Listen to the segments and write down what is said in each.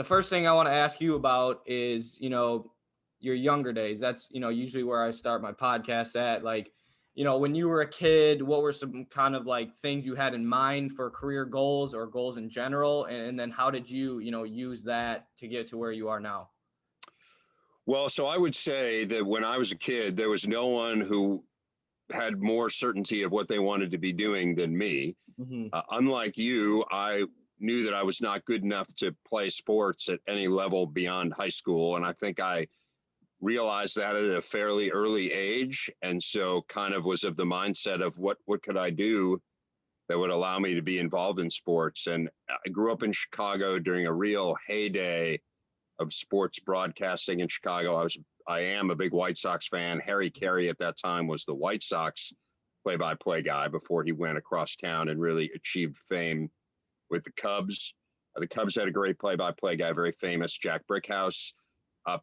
the first thing I want to ask you about is, your younger days. That's, usually where I start my podcast at. Like, when you were a kid, what were some kind of like things you had in mind for career goals or goals in general? And then how did you, use that to get to where you are now? Well, so I would say that when I was a kid, there was no one who had more certainty of what they wanted to be doing than me. Mm-hmm. Unlike you, I knew that I was not good enough to play sports at any level beyond high school. And I think I realized that at a fairly early age. And so kind of was of the mindset of what could I do that would allow me to be involved in sports. And I grew up in Chicago during a real heyday of sports broadcasting in Chicago. I am a big White Sox fan. Harry Carey at that time was the White Sox play-by-play guy before he went across town and really achieved fame with the Cubs. The Cubs had a great play-by-play guy, very famous, Jack Brickhouse.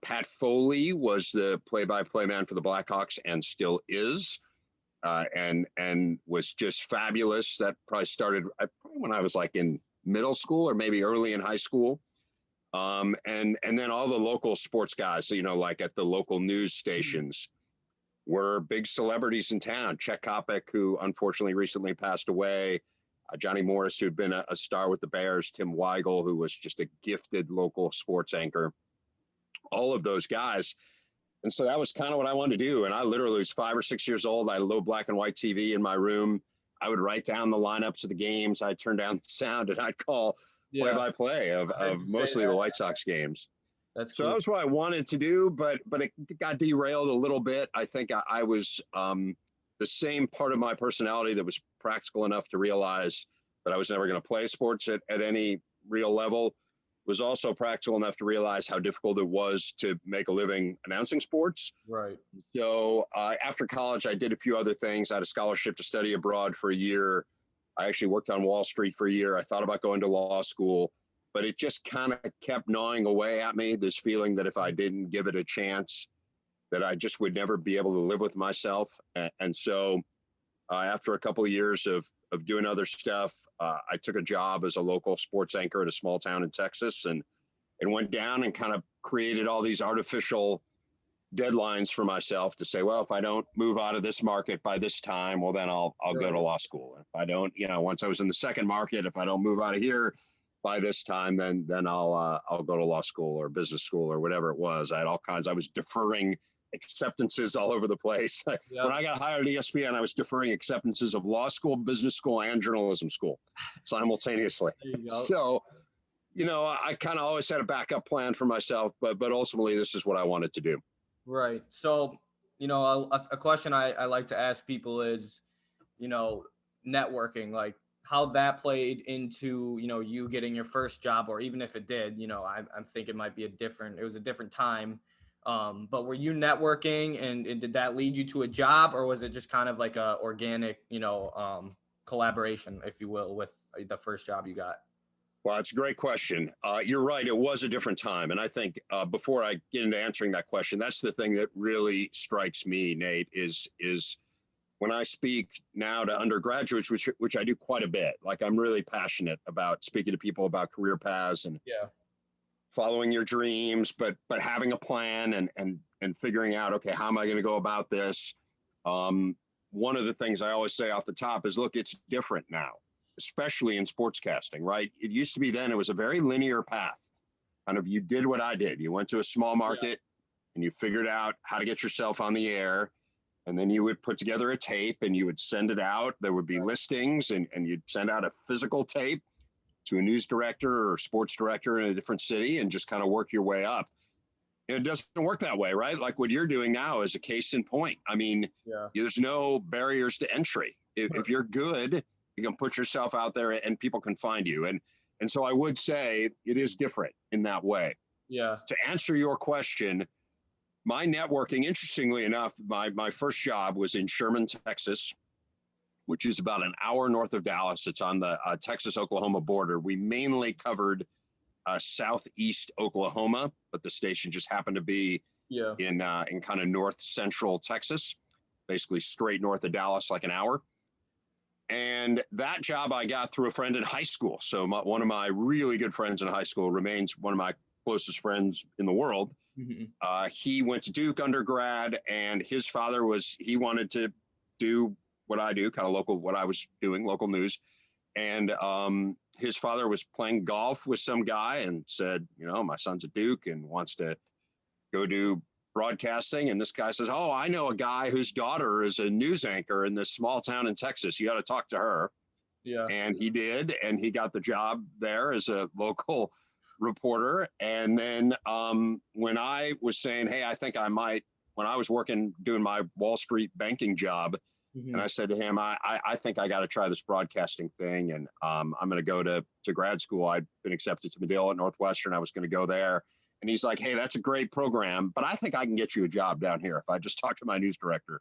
Pat Foley was the play-by-play man for the Blackhawks and still is, and was just fabulous. That probably started when I was like in middle school or maybe early in high school. And then all the local sports guys, like at the local news stations were big celebrities in town. Chet Kopic, who unfortunately recently passed away, Johnny Morris, who'd been a star with the Bears, Tim Weigel, who was just a gifted local sports anchor, all of those guys. And so that was kind of what I wanted to do. And I literally was 5 or 6 years old. I had a little black and white TV in my room. I would write down the lineups of the games. I'd turn down the sound and I'd call play-by-play of mostly the White Sox games. That's so cool. That was what I wanted to do, but it got derailed a little bit. I think I was the same part of my personality that was practical enough to realize that I was never going to play sports at any real level, was also practical enough to realize how difficult it was to make a living announcing sports. Right. So after college, I did a few other things. I had a scholarship to study abroad for a year. I actually worked on Wall Street for a year. I thought about going to law school, but it just kind of kept gnawing away at me, this feeling that if I didn't give it a chance, that I just would never be able to live with myself. And so after a couple of years of doing other stuff, I took a job as a local sports anchor at a small town in Texas and went down and kind of created all these artificial deadlines for myself to say, well, if I don't move out of this market by this time, well, then I'll go to law school. If I don't, once I was in the second market, if I don't move out of here by this time, then I'll go to law school or business school or whatever it was. I had all kinds. I was deferring acceptances all over the place. Yep. When I got hired at ESPN, I was deferring acceptances of law school, business school, and journalism school simultaneously. There you go. So, I kind of always had a backup plan for myself, but ultimately this is what I wanted to do. Right. So, a question I like to ask people is, networking, like how that played into, you getting your first job, or even if it did, I'm thinking it might be it was a different time. But were you networking and did that lead you to a job, or was it just kind of like a organic, collaboration, if you will, with the first job you got? Well, it's a great question. You're right. It was a different time. And I think before I get into answering that question, that's the thing that really strikes me, Nate, is when I speak now to undergraduates, which I do quite a bit. Like, I'm really passionate about speaking to people about career paths and following your dreams, but having a plan and figuring out, okay, how am I going to go about this? One of the things I always say off the top is, look, it's different now, especially in sportscasting, right? It used to be then, it was a very linear path. Kind of, you did what I did. You went to a small market and you figured out how to get yourself on the air. And then you would put together a tape and you would send it out. There would be listings and you'd send out a physical tape to a news director or sports director in a different city and just kind of work your way up. And it doesn't work that way, right? Like what you're doing now is a case in point. I mean, there's no barriers to entry. If you're good, you can put yourself out there and people can find you. And so I would say it is different in that way. Yeah. To answer your question, my networking, interestingly enough, my first job was in Sherman, Texas, which is about an hour north of Dallas. It's on the Texas-Oklahoma border. We mainly covered southeast Oklahoma, but the station just happened to be in kind of north central Texas, basically straight north of Dallas, like an hour. And that job I got through a friend in high school. So one of my really good friends in high school remains one of my closest friends in the world. Mhm. He went to Duke undergrad, and his father he wanted to do what I do, kind of local, what I was doing, local news. And his father was playing golf with some guy and said, my son's at Duke and wants to go do broadcasting. And this guy says, oh, I know a guy whose daughter is a news anchor in this small town in Texas. You got to talk to her. Yeah. And he did. And he got the job there as a local reporter. And then when I was saying, hey, I think I might, when I was working, doing my Wall Street banking job, and I Mhm. said to him, I think I got to try this broadcasting thing. And I'm going to go to grad school. I'd been accepted to Medill at Northwestern. I was going to go there. And he's like, hey, that's a great program, but I think I can get you a job down here if I just talk to my news director.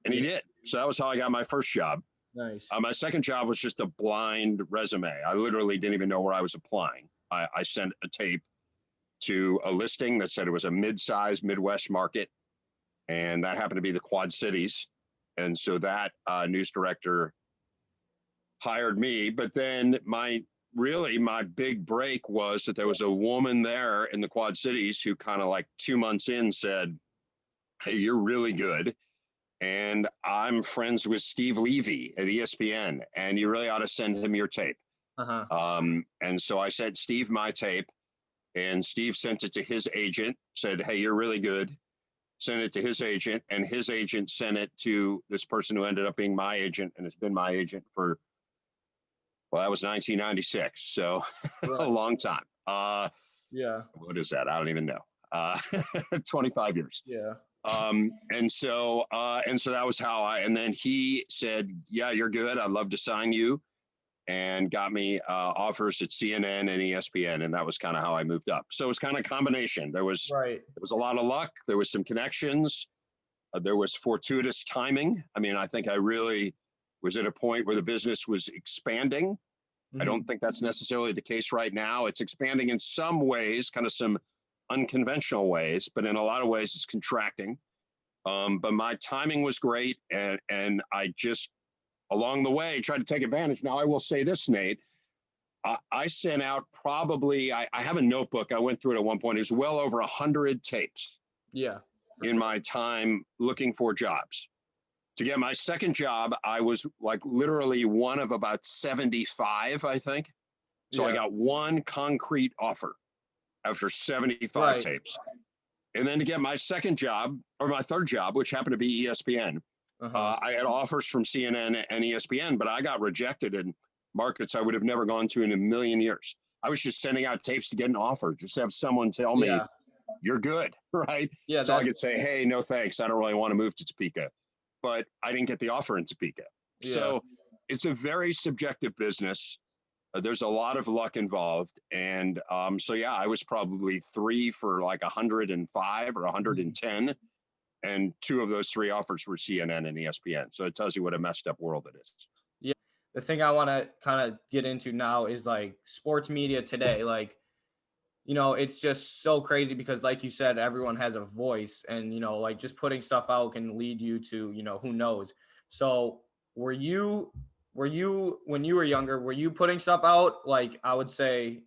And he Yeah. did. So that was how I got my first job. Nice. My second job was just a blind resume. I literally didn't even know where I was applying. I sent a tape to a listing that said it was a mid-sized Midwest market, and that happened to be the Quad Cities. And so that news director hired me. But then my big break was that there was a woman there in the Quad Cities who kind of like 2 months in said, hey, you're really good. And I'm friends with Steve Levy at ESPN, and you really ought to send him your tape. Uh-huh. And so I said, Steve, my tape. And Steve sent it to his agent, said, hey, you're really good. Sent it to his agent, and his agent sent it to this person who ended up being my agent and has been my agent for, well, that was 1996. So a Right. long time. Yeah. What is that? I don't even know. Uh, 25 years. Yeah. And so that was how and then he said, yeah, you're good. I'd love to sign you, and got me offers at CNN and ESPN. And that was kind of how I moved up. So it was kind of a combination. There was Right. a lot of luck. There was some connections. There was fortuitous timing. I mean, I think I really was at a point where the business was expanding. I don't Mhm. think that's necessarily the case right now. It's expanding in some ways, kind of some unconventional ways, but in a lot of ways it's contracting. But my timing was great, and I just along the way tried to take advantage. Now I will say this, Nate. I sent out probably I have a notebook. I went through it at one point. It was well over 100 tapes Yeah. For in sure. my time looking for jobs. To get my second job, I was like literally one of about 75, I think. So I Yeah. got one concrete offer after 75 Right. tapes. And then to get my second job, or my third job, which happened to be ESPN, Uh-huh. I had offers from CNN and ESPN, but I got rejected in markets I would have never gone to in a million years. I was just sending out tapes to get an offer, just to have someone tell me, Yeah. you're good, right? Yeah, So I that's could say, hey, no thanks. I don't really want to move to Topeka. But I didn't get the offer in Topeka. yeah. So it's a very subjective business. There's a lot of luck involved. And so, yeah, I was probably three for like 105 or Mhm. 110. And two of those three offers were CNN and ESPN. So it tells you what a messed up world it is. Yeah. The thing I want to kind of get into now is like sports media today. Like, it's just so crazy because, like you said, everyone has a voice, and, like just putting stuff out can lead you to, who knows. So, were you, when you were younger, were you putting stuff out? Like, I would say,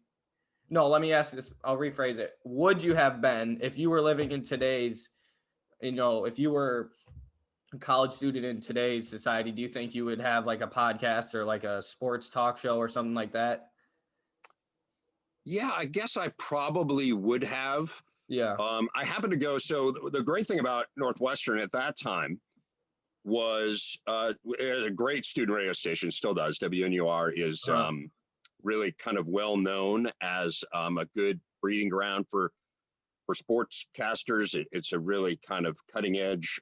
no, let me ask this. I'll rephrase it. Would you have been, if you were living in today's, if you were a college student in today's society, do you think you would have like a podcast or like a sports talk show or something like that? Yeah, I guess I probably would have. Yeah. I happened to go. So the great thing about Northwestern at that time was it was a great student radio station, still does. WNUR is Uh-huh. really kind of well known as a good breeding ground for sportscasters. It's a really kind of cutting edge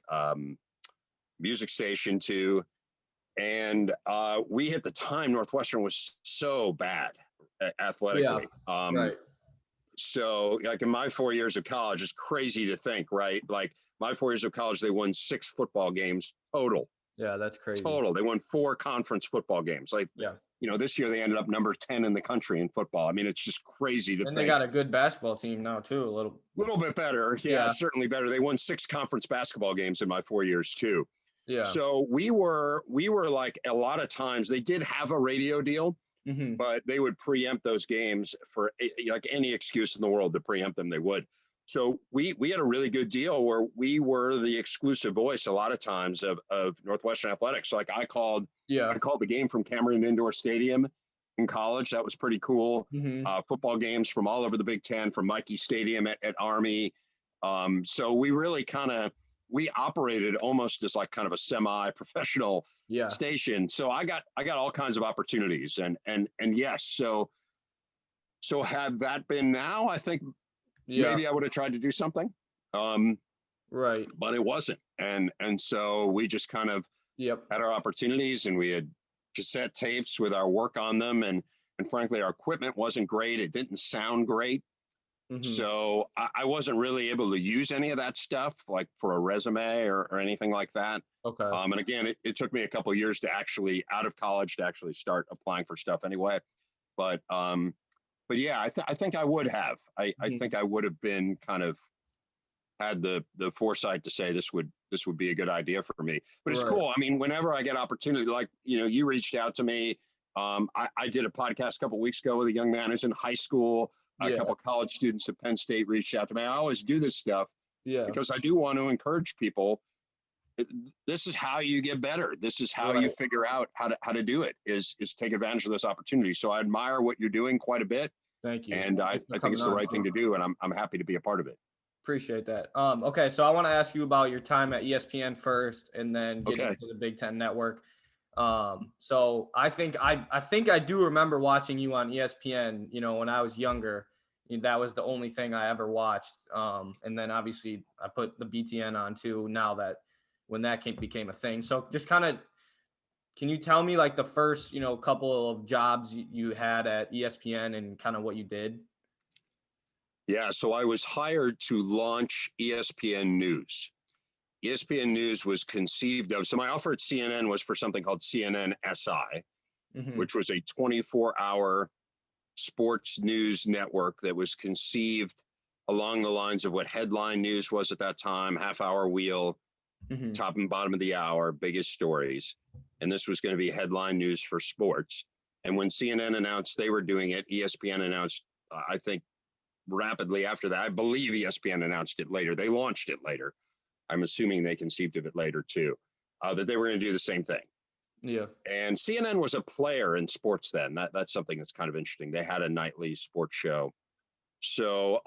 music station too. And we at the time, Northwestern was so bad Yeah. athletically. Right. So like in my 4 years of college, it's crazy to think, right? Like my 4 years of college, they won 6 football games total. Yeah, that's crazy. Total. They won 4 conference football games. Like, Yeah. this year they ended up number 10 in the country in football. I mean, it's just crazy to And they think. got a good basketball team now too, a little. A little bit better. Yeah, Yeah. certainly better. They won 6 conference basketball games in my 4 years too. Yeah. So we were like a lot of times they did have a radio deal, Hmm. but they would preempt those games for like any excuse in the world to preempt them, they would. So we had a really good deal where we were the exclusive voice a lot of times of Northwestern athletics. So like Yeah. I called the game from Cameron Indoor Stadium in college. That was pretty cool. Hmm. Football games from all over the Big Ten, from Mikey Stadium at Army. So we really we operated almost as like kind of a semi-professional Yeah. station. So I got all kinds of opportunities, and yes, so had that been now, I think Yeah. maybe I would have tried to do something, um, Right. but it wasn't. And so we just kind of Yep. had our opportunities, and we had cassette tapes with our work on them, and frankly, our equipment wasn't great. It didn't sound great. Hmm. So I wasn't really able to use any of that stuff like for a resume or anything like that. Okay. And again, it took me a couple of years to actually out of college to actually start applying for stuff anyway. But yeah, I think I would have. I Hmm. think I would have been kind of had the foresight to say this would be a good idea for me. But it's Right. cool. I mean, whenever I get opportunity, like you reached out to me. I did a podcast a couple of weeks ago with a young man who's in high school. A Yeah. couple of college students at Penn State reached out to me. I always do this stuff Yeah. because I do want to encourage people. This is how you get better. This is how you Right. figure out how to do it. Is take advantage of those opportunities. So I admire what you're doing quite a bit, Thank you. and I Thanks for think coming it's the on. right thing to do, and I'm happy to be a part of it. Appreciate that. Okay, so I want to ask you about your time at ESPN first, and then get Okay. into the Big Ten Network. So I think I do remember watching you on ESPN. When I was younger, that was the only thing I ever watched. And then obviously I put the BTN on too. Now that when that became a thing, so just kind of can you tell me like the first couple of jobs you had at ESPN and kind of what you did? Yeah, so I was hired to launch ESPN News. ESPN News was conceived of. So my offer at CNN was for something called CNN SI, Hmm. which was a 24-hour sports news network that was conceived along the lines of what headline news was at that time, half-hour wheel, Hmm. top and bottom of the hour, biggest stories. And this was going to be headline news for sports. And when CNN announced they were doing it, ESPN announced, I think, rapidly after that. I believe ESPN announced it later. They launched it later. I'm assuming they conceived of it later too, that they were going to do the same thing. Yeah. And CNN was a player in sports then. That's something that's kind of interesting. They had a nightly sports show. So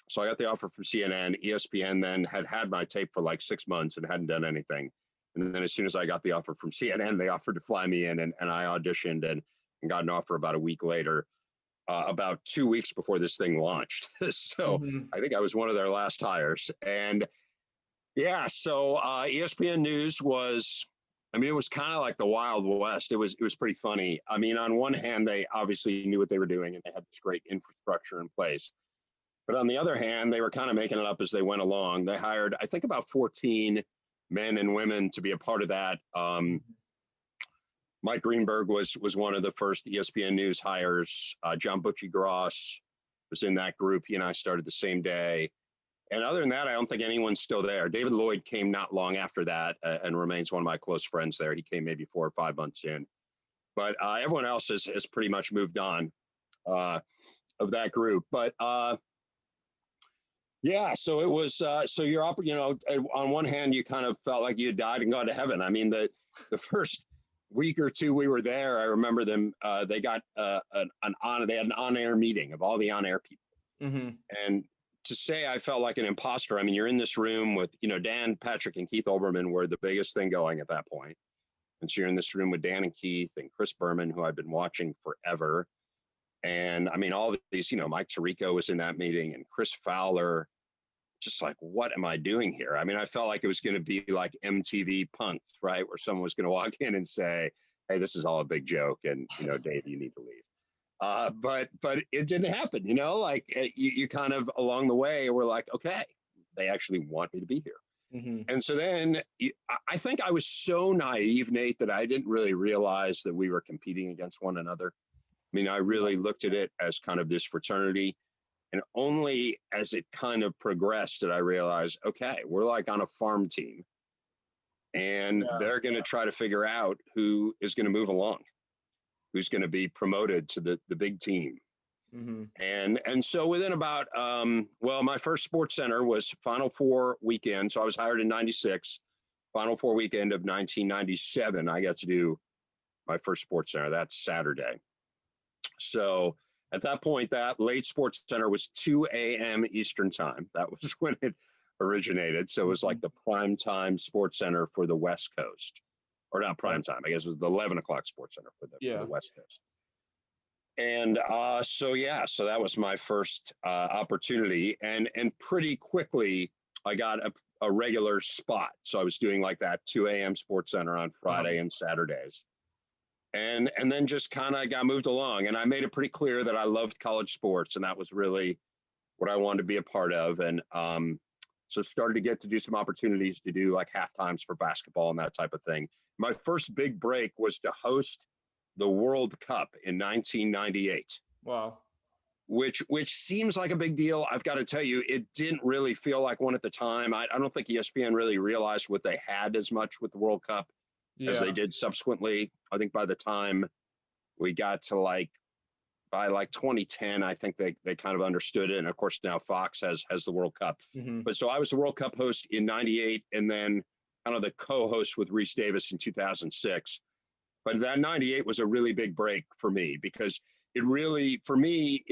so I got the offer from CNN. ESPN then had my tape for like 6 months and hadn't done anything. And then as soon as I got the offer from CNN, they offered to fly me in, and I auditioned and got an offer about a week later, about 2 weeks before this thing launched. So Hmm. I think I was one of their last hires. And yeah, so ESPN News was, I mean, it was kind of like the Wild West. It was pretty funny. I mean, on one hand, they obviously knew what they were doing and they had this great infrastructure in place. But on the other hand, they were kind of making it up as they went along. They hired, I think, about 14 men and women to be a part of that. Mike Greenberg was one of the first ESPN News hires. John Butchie Gross was in that group. He and I started the same day. And other than that, I don't think anyone's still there. David Lloyd came not long after that, and remains one of my close friends there. He came maybe 4 or 5 months in. But everyone else has pretty much moved on of that group. But yeah, so it was, so you're up, on one hand, you kind of felt like you had died and gone to heaven. I mean, the first week or two we were there, I remember them, they got they had an on-air meeting of all the on-air people. Hmm. And to say I felt like an imposter, I mean, you're in this room with, Dan, Patrick, and Keith Olbermann were the biggest thing going at that point. And so you're in this room with Dan and Keith and Chris Berman, who I've been watching forever. And I mean, all these, Mike Tirico was in that meeting, and Chris Fowler. Just like, what am I doing here? I mean, I felt like it was going to be like MTV Punked, right? Where someone was going to walk in and say, hey, this is all a big joke. And, Dave, you need to leave. But it didn't happen, like you kind of along the way were like, okay, they actually want me to be here. Hmm. And so then I think I was so naive, Nate, that I didn't really realize that we were competing against one another. I mean, I really looked at it as kind of this fraternity. And only as it kind of progressed did I realize, okay, we're like on a farm team, and Yeah. they're going to try to figure out who is going to move along. who's going to be promoted to the big team. Mm-hmm. And so within about, well, my first Sports Center was Final Four weekend. So I was hired in 96, Final Four weekend of 1997. I got to do my first Sports Center. That's Saturday. So at that point, that late Sports Center was 2 a.m. Eastern time. That was when it originated. So it was like the prime time Sports Center for the West Coast, or not prime time. I guess it was the 11 o'clock Sports Center for the West Coast. And so that was my first opportunity, and pretty quickly I got a regular spot. So I was doing like that 2 a.m. Sports Center on Friday and Saturdays, and then just kind of got moved along. And I made it pretty clear that I loved college sports, and that was really what I wanted to be a part of. And so started to get to do some opportunities to do like halftimes for basketball and that type of thing. My first big break was to host the World Cup in 1998. Wow. Which seems like a big deal. I've got to tell you, it didn't really feel like one at the time. I don't think ESPN really realized what they had as much with the World Cup as they did subsequently. I think by the time we got to by 2010, I think they kind of understood it. And of course, now Fox has the World Cup. Mm-hmm. But so I was the World Cup host in 98, and then kind of the co-host with Rhys Davis in 2006. But that 98 was a really big break for me, because it really, for me,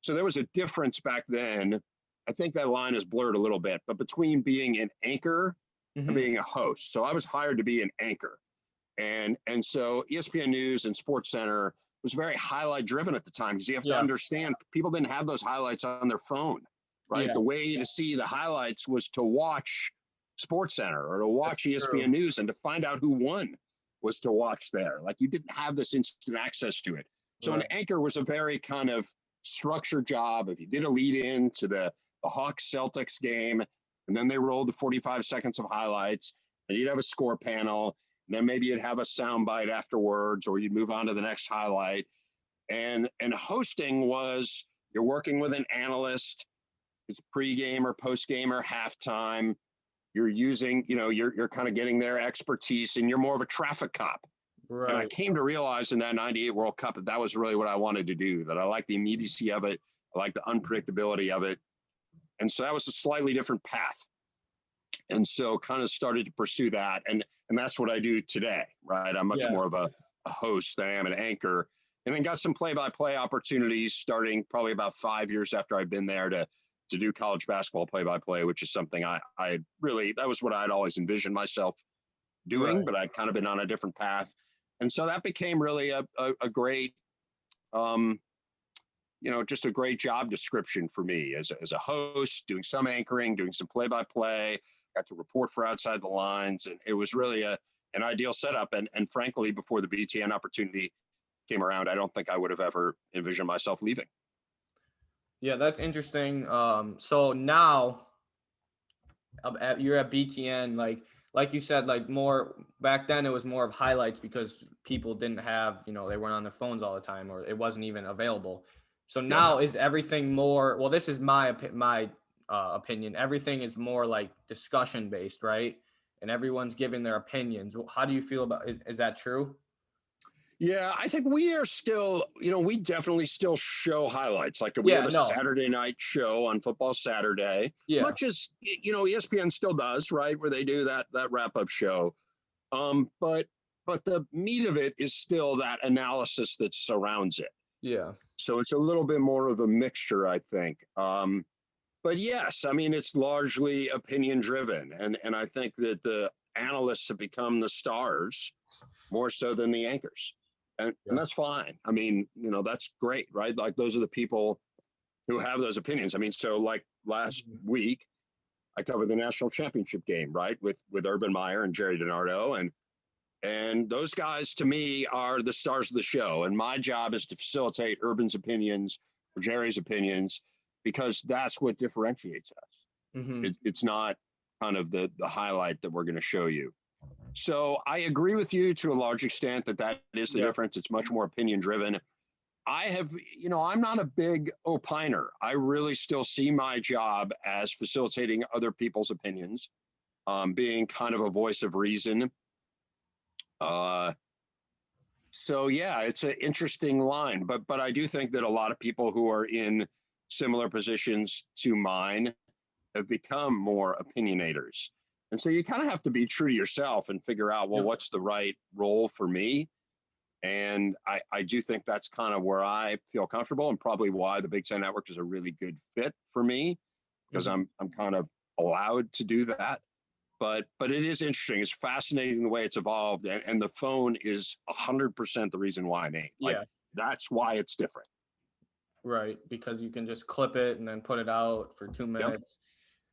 so there was a difference back then. I think that line is blurred a little bit, but between being an anchor and being a host. So I was hired to be an anchor. And so ESPN News and Sports Center was very highlight driven at the time, because you have to understand, people didn't have those highlights on their phone, right? The way to see the highlights was to watch Sports Center or to watch ESPN News, and to find out who won was to watch there. Like, you didn't have this instant access to it. So an anchor was a very kind of structured job. If you did a lead in to the Hawks Celtics game, and then they rolled the 45 seconds of highlights, and you'd have a score panel, and then maybe you'd have a sound bite afterwards, or you'd move on to the next highlight. And hosting was, you're working with an analyst. It's pregame or postgame or halftime. You're using, you're kind of getting their expertise, and you're more of a traffic cop. Right. And I came to realize in that 98 World Cup that was really what I wanted to do, that I like the immediacy of it. I like the unpredictability of it. And so that was a slightly different path. And so kind of started to pursue that. And that's what I do today, right? I'm much more of a host than I am an anchor. And then got some play-by-play opportunities starting probably about 5 years after I've been there to do college basketball play-by-play, which is something I really, that was what I'd always envisioned myself doing, but I'd kind of been on a different path. And so that became really a great, just a great job description for me as a host, doing some anchoring, doing some play-by-play, got to report for Outside the Lines. And it was really an ideal setup. And frankly, before the BTN opportunity came around, I don't think I would have ever envisioned myself leaving. Yeah, that's interesting. So now you're at BTN, like you said, like more back then, it was more of highlights because people didn't have, they weren't on their phones all the time, or it wasn't even available. So now is everything more, well, this is my opinion. Everything is more like discussion based, right? And everyone's giving their opinions. How do you feel about, is that true? Yeah, I think we are still, we definitely still show highlights. Like we have a Saturday night show on Football Saturday, much as, ESPN still does, right? Where they do that wrap-up show. But the meat of it is still that analysis that surrounds it. Yeah. So it's a little bit more of a mixture, I think. But yes, I mean, it's largely opinion driven. And I think that the analysts have become the stars more so than the anchors. And that's fine. I mean, that's great, right? Like, those are the people who have those opinions. I mean, so like last week, I covered the national championship game, right? With Urban Meyer and Jerry DiNardo. And those guys, to me, are the stars of the show. And my job is to facilitate Urban's opinions or Jerry's opinions, because that's what differentiates us. It's not kind of the highlight that we're going to show you. So I agree with you to a large extent that is the difference. It's much more opinion driven. I have, I'm not a big opiner. I really still see my job as facilitating other people's opinions, being kind of a voice of reason. So yeah, it's an interesting line, but I do think that a lot of people who are in similar positions to mine have become more opinionators. And so you kind of have to be true to yourself and figure out, well, Yep. what's the right role for me? And I do think that's kind of where I feel comfortable, and probably why the Big Ten Network is a really good fit for me, because Hmm. I'm kind of allowed to do that. But it is interesting. It's fascinating the way it's evolved, and the phone is 100% the reason why, Nate. Like, Yeah. that's why it's different. Right. Because you can just clip it and then put it out for two Yep. minutes.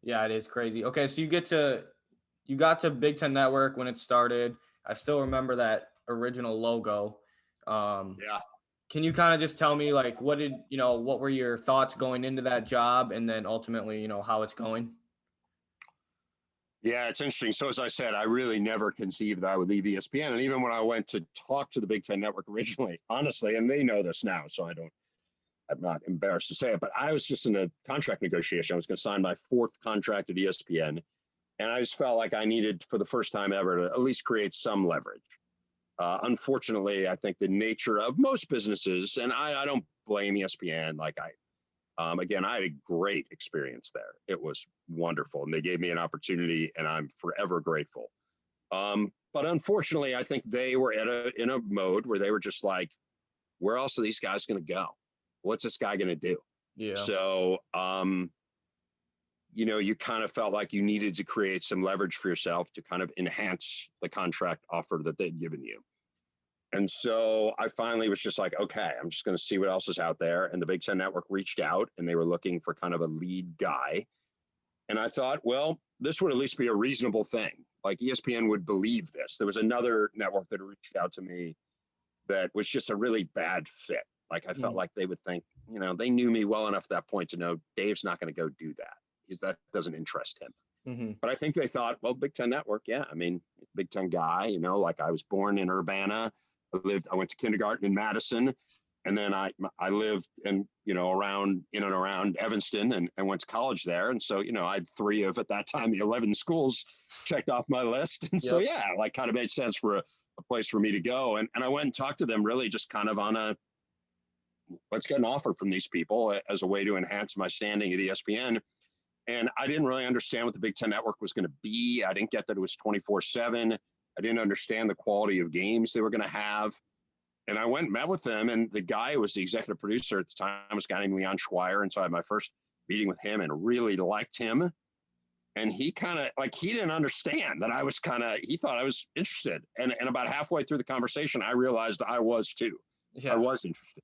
Yeah, it is crazy. Okay, so you got to Big Ten Network when it started. I still remember that original logo. Um, Yeah. can you kind of just tell me like what were your thoughts going into that job and then ultimately, how it's going? Yeah, it's interesting. So as I said, I really never conceived that I would leave ESPN. And even when I went to talk to the Big Ten Network originally, honestly, and they know this now, so I'm not embarrassed to say it, but I was just in a contract negotiation. I was going to sign my fourth contract at ESPN. And I just felt like I needed, for the first time ever, to at least create some leverage. Unfortunately, I think the nature of most businesses, and I don't blame ESPN. Again, I had a great experience there. It was wonderful, and they gave me an opportunity, and I'm forever grateful. But unfortunately, I think they were in a mode where they were just like, where else are these guys going to go? What's this guy going to do? Yeah. So, you kind of felt like you needed to create some leverage for yourself to kind of enhance the contract offer that they'd given you. And so I finally was just like, okay, I'm just going to see what else is out there. And the Big Ten Network reached out, and they were looking for kind of a lead guy. And I thought, well, this would at least be a reasonable thing. Like, ESPN would believe this. There was another network that reached out to me that was just a really bad fit. Like, I felt Mhm. like they would think, they knew me well enough at that point to know Dave's not going to go do that, because that doesn't interest him. Mhm. But I think they thought, well, Big Ten Network, yeah, I mean, Big Ten guy, like, I was born in Urbana. I went to kindergarten in Madison. And then I lived in and around Evanston, and went to college there. And so, I had three of, at that time, the 11 schools checked off my list. And so, Yep. yeah, like, kind of made sense for a place for me to go. And I went and talked to them, really just kind of on let's get an offer from these people as a way to enhance my standing at ESPN. And I didn't really understand what the Big Ten Network was going to be. I didn't get that it was 24/7. I didn't understand the quality of games they were going to have. And I went and met with them. And the guy who was the executive producer at the time was a guy named Leon Schweier. And so I had my first meeting with him and really liked him. And he kind of, like, he didn't understand that he thought I was interested. And about halfway through the conversation, I realized I was too. I Yeah. was interested.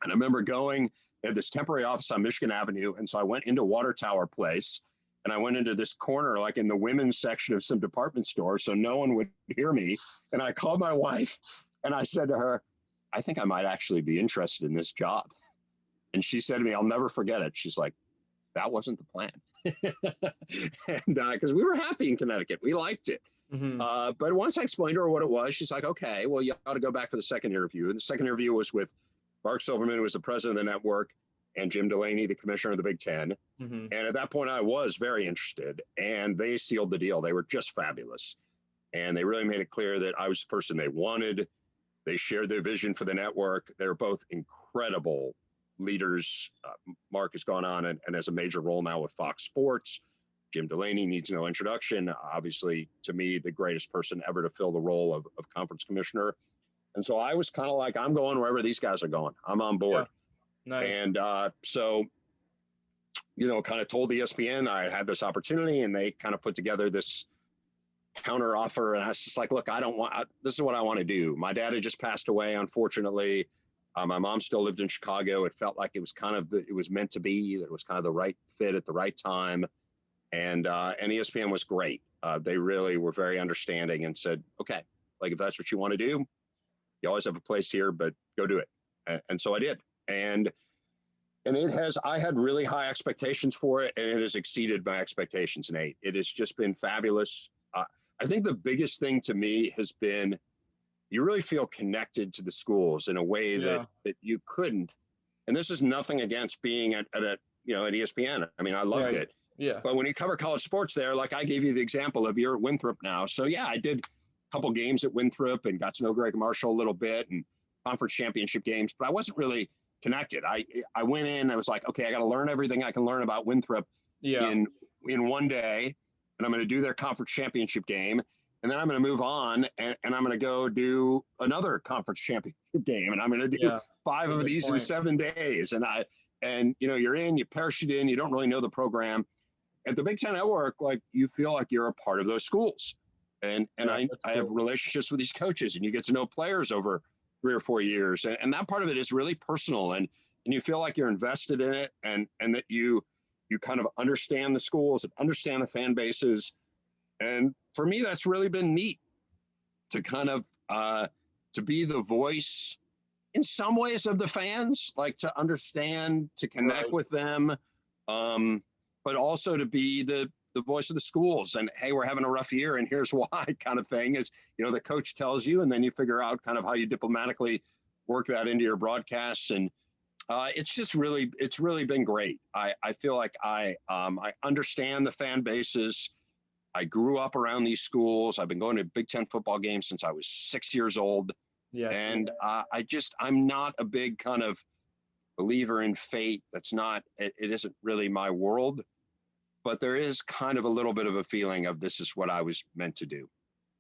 And I remember going at this temporary office on Michigan Avenue. And so I went into Water Tower Place, and I went into this corner, like in the women's section of some department store, so no one would hear me. And I called my wife, and I said to her, I think I might actually be interested in this job. And she said to me, I'll never forget it. She's like, that wasn't the plan. And because we were happy in Connecticut, we liked it. Mhm. But once I explained to her what it was, she's like, okay, well, you ought to go back for the second interview. And the second interview was with Mark Silverman, who was the president of the network, and Jim Delaney, the commissioner of the Big Ten. Mhm. And at that point, I was very interested, and they sealed the deal. They were just fabulous. And they really made it clear that I was the person they wanted. They shared their vision for the network. They're both incredible leaders. Mark has gone on and has a major role now with Fox Sports. Jim Delaney needs no introduction. Obviously, to me, the greatest person ever to fill the role of conference commissioner. And so I was kind of like, I'm going wherever these guys are going. I'm on Yeah. board. Nice. And so, kind of told ESPN I had this opportunity, and they kind of put together this counter offer. And I was just like, look, this is what I want to do. My dad had just passed away, unfortunately. My mom still lived in Chicago. It felt like it was it was meant to be, that it was kind of the right fit at the right time. And ESPN was great. They really were very understanding and said, okay, like, if that's what you want to do, you always have a place here, but go do it. And so I did. And I had really high expectations for it, and it has exceeded my expectations, Nate. It has just been fabulous. I think the biggest thing to me has been, you really feel connected to the schools in a way that Yeah. you couldn't. And this is nothing against being at ESPN. I mean, I loved Yeah. it. Yeah. But when you cover college sports there, like I gave you the example of, you're at Winthrop now. So yeah, I did couple games at Winthrop and got to know Greg Marshall a little bit and conference championship games, but I wasn't really connected. I went in, I was like, okay, I got to learn everything I can learn about Winthrop Yeah. in one day, and I'm going to do their conference championship game, and then I'm going to move on, and I'm going to go do another conference championship game, and I'm going to do Yeah. 5 of these in 7 days. And you parachute in, you don't really know the program. At the Big Ten Network, like, you feel like you're a part of those schools, and Yeah, I have relationships with these coaches, and you get to know players over 3 or 4 years, and that part of it is really personal, and you feel like you're invested in it, and that you kind of understand the schools and understand the fan bases. And for me, that's really been neat to kind of to be the voice in some ways of the fans, like to understand, to connect with them, but also to be the voice of the schools. And hey, we're having a rough year, and here's why, kind of thing. Is, the coach tells you, and then you figure out kind of how you diplomatically work that into your broadcasts. And it's really been great. I feel like I understand the fan bases. I grew up around these schools. I've been going to Big Ten football games since I was 6 years old. Yes. And I'm not a big kind of believer in fate. It isn't really my world, but there is kind of a little bit of a feeling of this is what I was meant to do.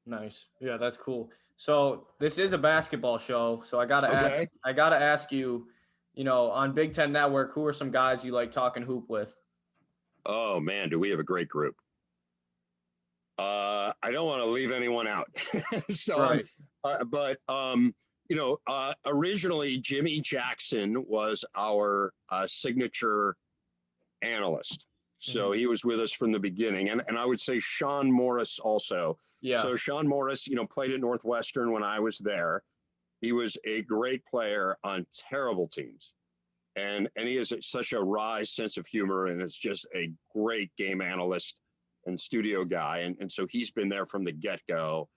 Nice. Yeah, that's cool. So this is a basketball show. So I gotta ask you, on Big Ten Network, who are some guys you like talking hoop with? Oh man, do we have a great group. I don't want to leave anyone out. So, right. originally Jimmy Jackson was our signature analyst. So he was with us from the beginning. And I would say Sean Morris also. Yeah. So Sean Morris, played at Northwestern when I was there. He was a great player on terrible teams. And he has such a wry sense of humor, and is just a great game analyst and studio guy. And so he's been there from the get-go.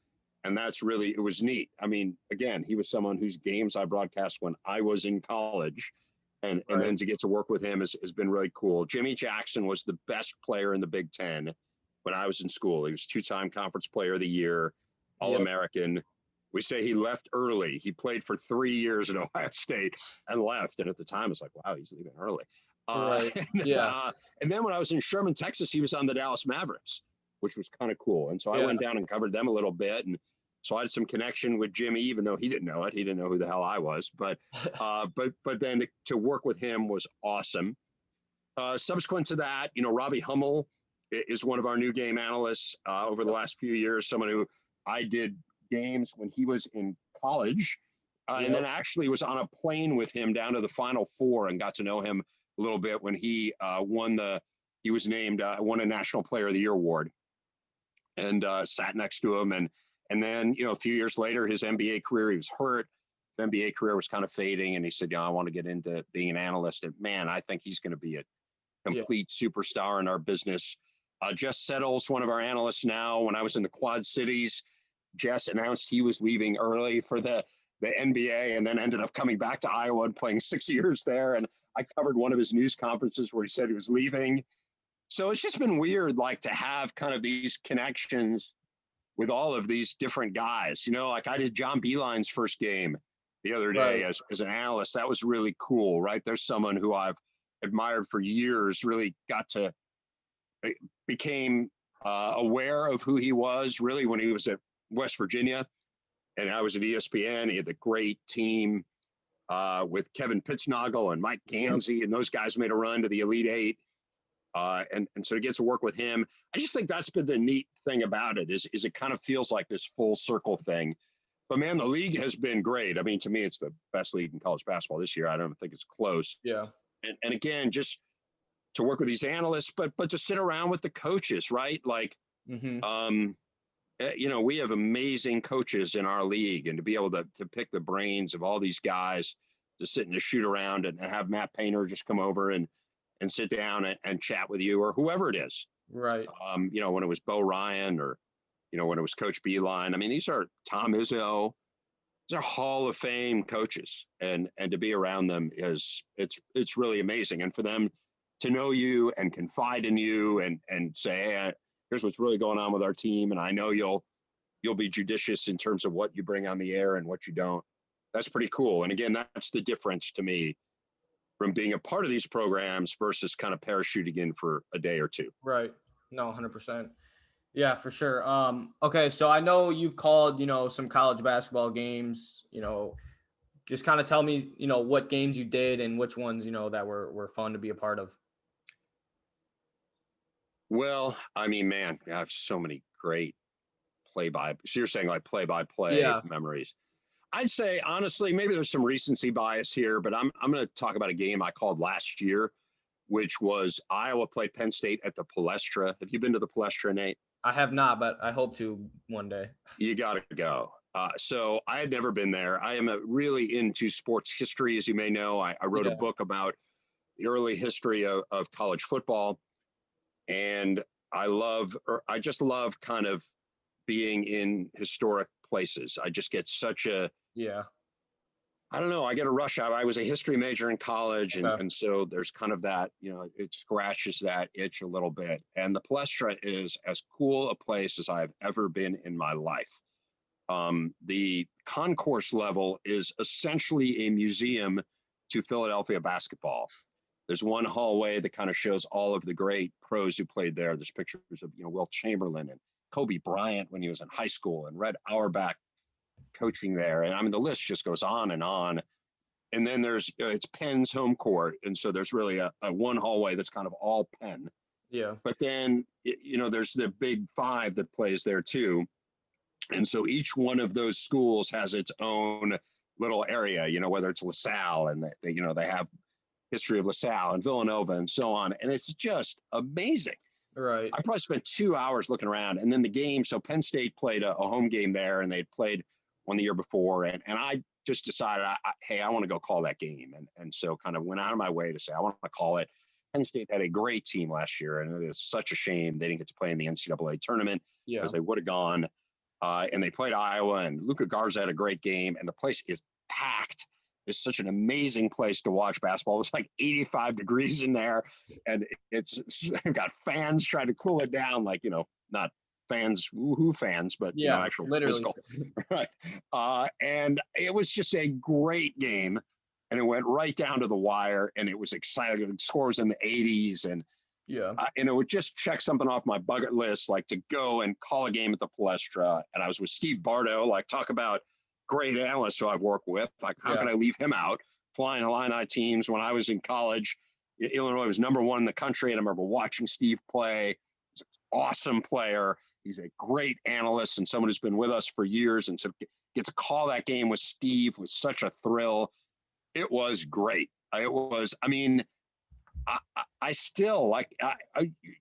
And it was neat. I mean, again, he was someone whose games I broadcast when I was in college. And then to get to work with him has been really cool. Jimmy Jackson was the best player in the Big Ten when I was in school. He was 2-time conference player of the year, All-American. We say he left early. He played for 3 years at Ohio State and left. And at the time, it's like, wow, he's leaving early. And then when I was in Sherman, Texas, he was on the Dallas Mavericks, which was kind of cool. And so I went down and covered them a little bit. And so I had some connection with Jimmy, even though he didn't know it. He didn't know who the hell I was. But then to work with him was awesome. Subsequent to that, Robbie Hummel is one of our new game analysts over the last few years, someone who I did games when he was in college, and then actually was on a plane with him down to the Final Four and got to know him a little bit when he won a National Player of the Year award, and sat next to him. And then, a few years later, his NBA career, he was hurt. His NBA career was kind of fading, and he said, I want to get into being an analyst. And man, I think he's going to be a complete superstar in our business. Jess Settle's one of our analysts now. When I was in the Quad Cities, Jess announced he was leaving early for the NBA, and then ended up coming back to Iowa and playing 6 years there. And I covered one of his news conferences where he said he was leaving. So it's just been weird, like, to have kind of these connections with all of these different guys. Like I did John Beeline's first game the other day as an analyst. That was really cool, right? There's someone who I've admired for years, really became aware of who he was really when he was at West Virginia, and I was at ESPN. He had the great team with Kevin Pittsnoggle and Mike Gansey, and those guys made a run to the Elite Eight. And so to get to work with him, I just think that's been the neat thing about it is it kind of feels like this full circle thing. But man, the league has been great. I mean, to me, it's the best league in college basketball this year. I don't think it's close. Yeah. And again, just to work with these analysts, but to sit around with the coaches, right? Like, we have amazing coaches in our league, and to be able to pick the brains of all these guys, to sit and to shoot around and have Matt Painter just come over and sit down and chat with you, or whoever it is. Right. When it was Bo Ryan, or, when it was Coach Beeline. I mean, these are Tom Izzo. These are Hall of Fame coaches, and to be around them it's really amazing. And for them to know you and confide in you and say, hey, here's what's really going on with our team, and I know you'll you'll be judicious in terms of what you bring on the air and what you don't. That's pretty cool. And again, that's the difference to me from being a part of these programs versus kind of parachuting in for a day or two. Right. No, 100%. Yeah, for sure. Okay, so I know you've called, some college basketball games, just kind of tell me, what games you did and which ones, that were fun to be a part of. Well, I mean, man, I have so many great play by. So you're saying like play by play Yeah, memories. I'd say honestly, maybe there's some recency bias here, but I'm going to talk about a game I called last year, which was Iowa played Penn State at the Palestra. Have you been to the Palestra, Nate? I have not, but I hope to one day. You got to go. So I had never been there. I am really into sports history, as you may know. I wrote a Yeah. book about the early history of college football, and I just love kind of being in historic places. I just get such a, Yeah. I don't know, I get a rush out. I was a history major in college. Okay. And so there's kind of that, it scratches that itch a little bit. And the Palestra is as cool a place as I've ever been in my life. The concourse level is essentially a museum to Philadelphia basketball. There's one hallway that kind of shows all of the great pros who played there. There's pictures of, Wilt Chamberlain and Kobe Bryant when he was in high school and Red Auerbach coaching there. And I mean, the list just goes on and on. And then there's, it's Penn's home court. And so there's really a one hallway that's kind of all Penn. Yeah. But then, there's the Big Five that plays there too. And so each one of those schools has its own little area, whether it's LaSalle and they have history of LaSalle and Villanova and so on. And it's just amazing. Right. I probably spent 2 hours looking around. And then the game, so Penn State played a home game there, and they'd played one the year before. And I just decided, hey, I want to go call that game. And so kind of went out of my way to say, I want to call it. Penn State had a great team last year, and it is such a shame they didn't get to play in the NCAA tournament Yeah. because they would have gone. And they played Iowa, and Luka Garza had a great game, and the place is packed. It's such an amazing place to watch basketball. It's like 85 degrees in there, and it's got fans trying to cool it down, like, not fans, woohoo fans, but, Yeah. actual Literally. physical. Right. And it was just a great game, and it went right down to the wire, and it was exciting. The score was in the 80s, and Yeah. it would just check something off my bucket list, like to go and call a game at the Palestra. And I was with Steve Bardo, like talk about great analysts who I've worked with. Like, how Yeah. can I leave him out? Flying Illini teams when I was in college. Illinois was #1 in the country. And I remember watching Steve play. He's an awesome player. He's a great analyst and someone who's been with us for years. And so get to call that game with Steve was such a thrill. It was great. I still like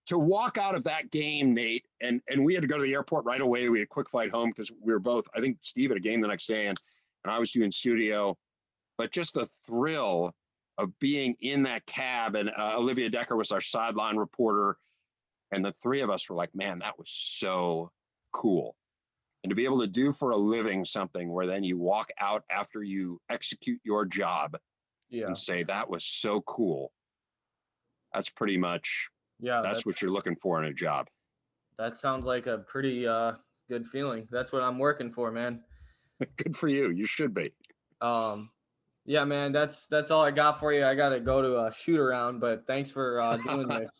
to walk out of that game, Nate, and we had to go to the airport right away. We had a quick flight home because we were both, I think Steve had a game the next day, and I was doing studio. But just the thrill of being in that cab, and Olivia Decker was our sideline reporter, and the three of us were like, man, that was so cool. And to be able to do for a living something where then you walk out after you execute your job Yeah. and say, that was so cool. That's pretty much, Yeah. that's what you're looking for in a job. That sounds like a pretty good feeling. That's what I'm working for, man. Good for you. You should be. Yeah, man, that's all I got for you. I got to go to a shoot around, but thanks for doing this.